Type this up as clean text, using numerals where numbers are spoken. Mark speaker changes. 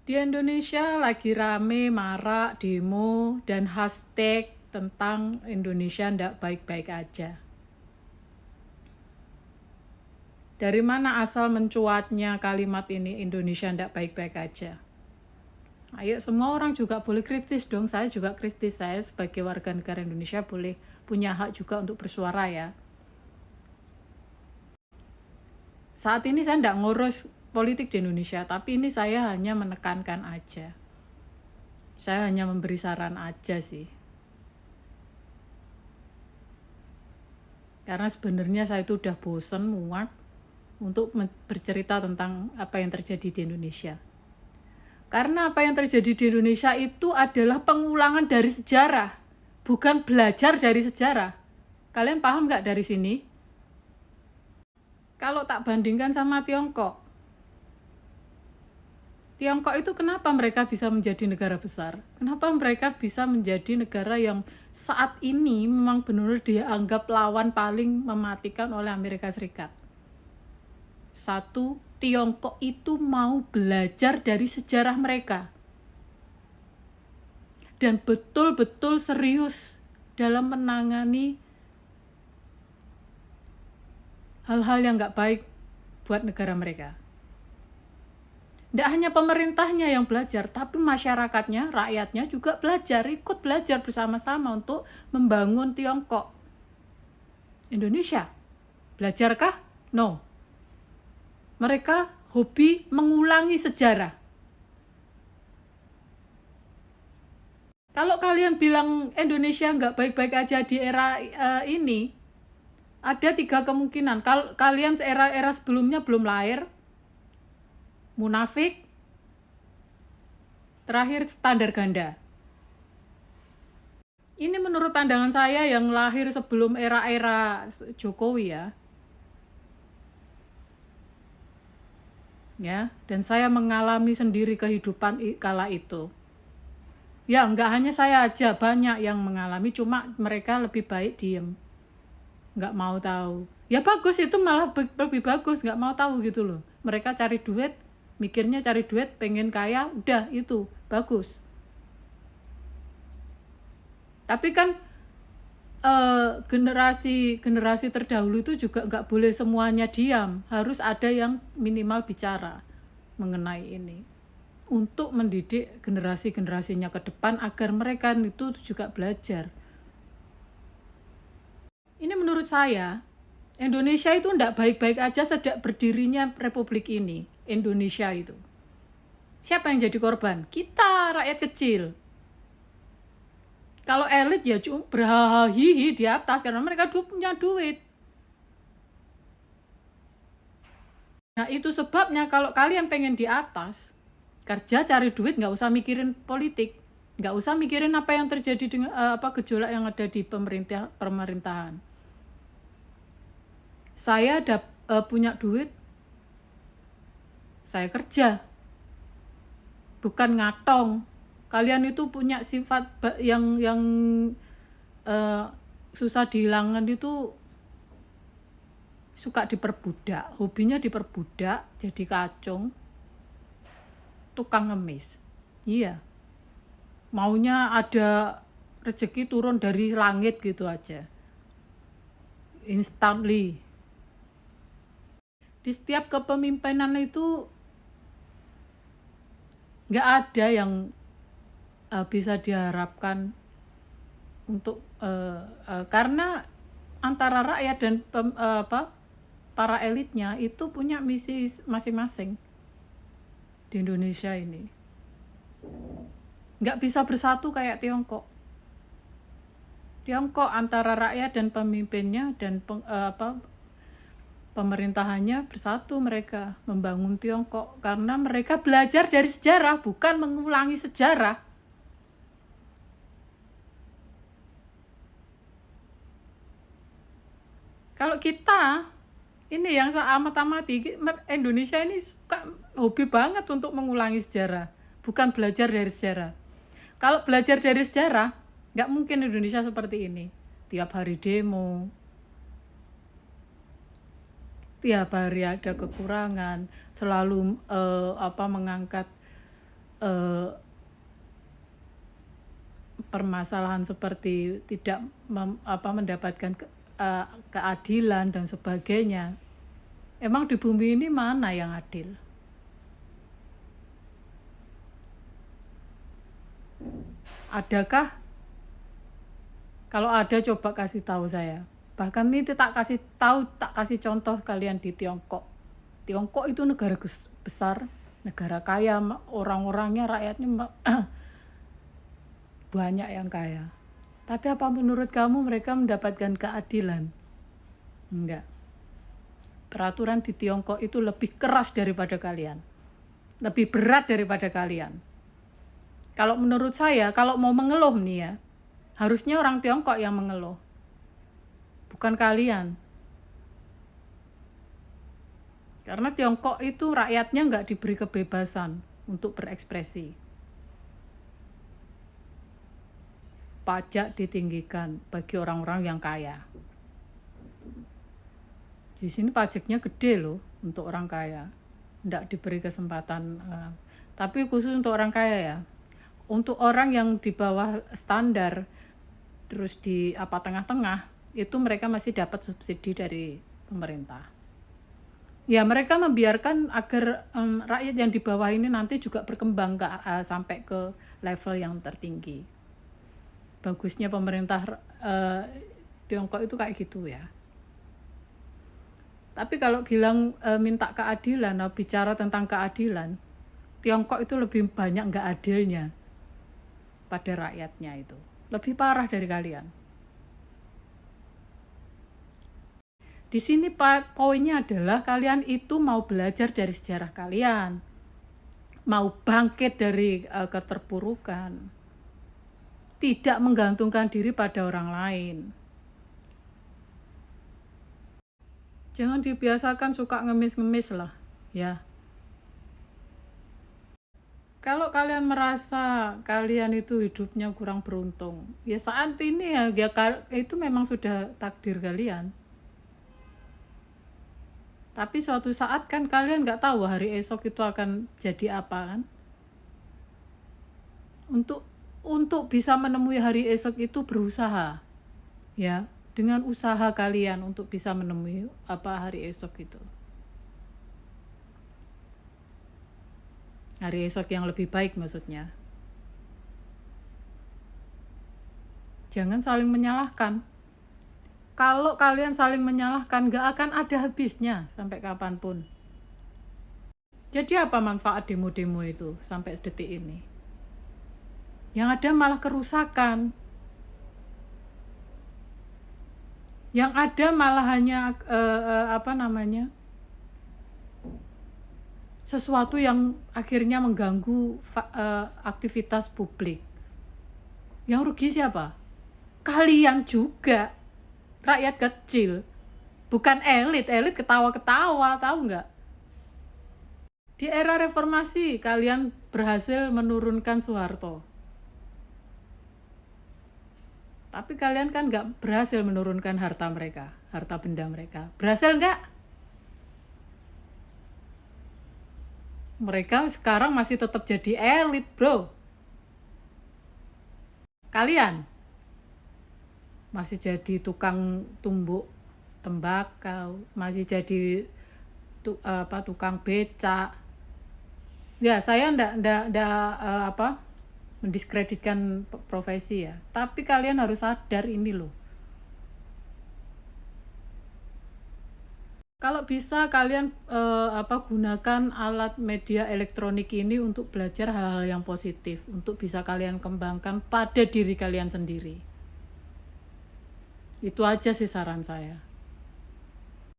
Speaker 1: Di Indonesia lagi rame marak demo dan hashtag tentang Indonesia ndak baik-baik aja. Dari mana asal mencuatnya kalimat ini Indonesia ndak baik-baik aja? Ayo semua orang juga boleh kritis dong, saya juga kritis, saya sebagai warga negara Indonesia boleh punya hak juga untuk bersuara ya. Saat ini saya ndak ngurus politik di Indonesia, tapi ini saya hanya menekankan aja. Saya hanya memberi saran aja sih. Karena sebenarnya saya itu udah bosen, muak untuk bercerita tentang apa yang terjadi di Indonesia. Karena apa yang terjadi di Indonesia itu adalah pengulangan dari sejarah, bukan belajar dari sejarah. Kalian paham nggak dari sini? Kalau tak bandingkan sama Tiongkok, Tiongkok itu kenapa mereka bisa menjadi negara besar? Kenapa mereka bisa menjadi negara yang saat ini memang benar-benar dianggap lawan paling mematikan oleh Amerika Serikat? Satu, Tiongkok itu mau belajar dari sejarah mereka. Dan betul-betul serius dalam menangani hal-hal yang nggak baik buat negara mereka. Tidak hanya pemerintahnya yang belajar, tapi masyarakatnya, rakyatnya juga belajar, ikut belajar bersama-sama untuk membangun Tiongkok. Indonesia, belajarkah? No. Mereka hobi mengulangi sejarah. Kalau kalian bilang Indonesia nggak baik-baik aja di era ini, ada 3 kemungkinan. Kalau kalian era-era sebelumnya belum lahir, munafik, terakhir standar ganda. Ini menurut pandangan saya yang lahir sebelum era-era Jokowi ya. Ya, dan saya mengalami sendiri kehidupan kala itu. Ya, nggak hanya saya aja, banyak yang mengalami, cuma mereka lebih baik diem. Nggak mau tahu. Ya bagus, itu malah lebih bagus, nggak mau tahu gitu loh. Mereka cari duit, mikirnya cari duit, pengen kaya, udah itu, bagus. Tapi kan generasi terdahulu itu juga nggak boleh semuanya diam, harus ada yang minimal bicara mengenai ini untuk mendidik generasi-generasinya ke depan agar mereka itu juga belajar. Ini menurut saya Indonesia itu nggak baik-baik aja sejak berdirinya Republik ini. Indonesia itu siapa yang jadi korban? Kita, rakyat kecil. Kalau elit ya cuma berhahihi di atas karena mereka punya duit. Nah itu sebabnya kalau kalian pengen di atas, kerja cari duit, nggak usah mikirin politik, nggak usah mikirin apa yang terjadi dengan gejolak yang ada di pemerintahan. Saya punya duit, saya kerja, bukan ngatong. Kalian itu punya sifat yang susah dihilangkan, itu suka diperbudak, hobinya diperbudak, jadi kacung, tukang ngemis. Iya, maunya ada rezeki turun dari langit gitu aja, instantly. Di setiap kepemimpinan itu nggak ada yang bisa diharapkan untuk karena antara rakyat dan para elitnya itu punya misi masing-masing di Indonesia ini. Nggak bisa bersatu kayak Tiongkok. Tiongkok antara rakyat dan pemimpinnya dan pemerintahannya bersatu, mereka membangun Tiongkok karena mereka belajar dari sejarah, bukan mengulangi sejarah. Kalau kita ini yang amat-amati, Indonesia ini suka hobi banget untuk mengulangi sejarah, bukan belajar dari sejarah. Kalau belajar dari sejarah, nggak mungkin Indonesia seperti ini. Tiap hari demo, tiap hari ada kekurangan, selalu mengangkat eh, permasalahan seperti tidak mendapatkan keadilan dan sebagainya. Emang di bumi ini mana yang adil? Adakah? Kalau ada coba kasih tahu saya. Bahkan ini tak kasih contoh kalian di Tiongkok. Tiongkok itu negara besar, negara kaya, orang-orangnya, rakyatnya banyak yang kaya. Tapi apa menurut kamu mereka mendapatkan keadilan? Enggak. Peraturan di Tiongkok itu lebih keras daripada kalian. Lebih berat daripada kalian. Kalau menurut saya, kalau mau mengeluh nih ya, harusnya orang Tiongkok yang mengeluh. Bukan kalian. Karena Tiongkok itu rakyatnya nggak diberi kebebasan untuk berekspresi. Pajak ditinggikan bagi orang-orang yang kaya. Di sini pajaknya gede loh untuk orang kaya. Nggak diberi kesempatan. Tapi khusus untuk orang kaya ya. Untuk orang yang di bawah standar, terus di tengah-tengah, itu mereka masih dapat subsidi dari pemerintah. Ya mereka membiarkan agar rakyat yang di bawah ini nanti juga berkembang sampai ke level yang tertinggi. Bagusnya pemerintah Tiongkok itu kayak gitu ya. Tapi kalau bilang minta keadilan, bicara tentang keadilan, Tiongkok itu lebih banyak nggak adilnya pada rakyatnya itu. Lebih parah dari kalian. Di sini poinnya adalah kalian itu mau belajar dari sejarah kalian. Mau bangkit dari keterpurukan. Tidak menggantungkan diri pada orang lain. Jangan dibiasakan suka ngemis-ngemis lah, ya. Kalau kalian merasa kalian itu hidupnya kurang beruntung, ya saat ini ya itu memang sudah takdir kalian. Tapi suatu saat kan kalian nggak tahu hari esok itu akan jadi apa kan. Untuk bisa menemui hari esok itu berusaha, ya, dengan usaha kalian untuk bisa menemui hari esok itu. Hari esok yang lebih baik maksudnya. Jangan saling menyalahkan. Kalau kalian saling menyalahkan, gak akan ada habisnya sampai kapanpun. Jadi apa manfaat demo-demo itu sampai detik ini? Yang ada malah kerusakan. Yang ada malah hanya sesuatu yang akhirnya mengganggu aktivitas publik. Yang rugi siapa? Kalian juga, rakyat kecil, bukan elit ketawa-ketawa, tahu nggak? Di era reformasi kalian berhasil menurunkan Soeharto, tapi kalian kan nggak berhasil menurunkan harta benda mereka. Berhasil nggak? Mereka sekarang masih tetap jadi elit, bro. Kalian masih jadi tukang tumbuk tembakau, masih jadi tukang becak. Ya, saya ndak mendiskreditkan profesi ya. Tapi kalian harus sadar ini loh. Kalau bisa kalian gunakan alat media elektronik ini untuk belajar hal-hal yang positif, untuk bisa kalian kembangkan pada diri kalian sendiri. Itu aja sih saran saya.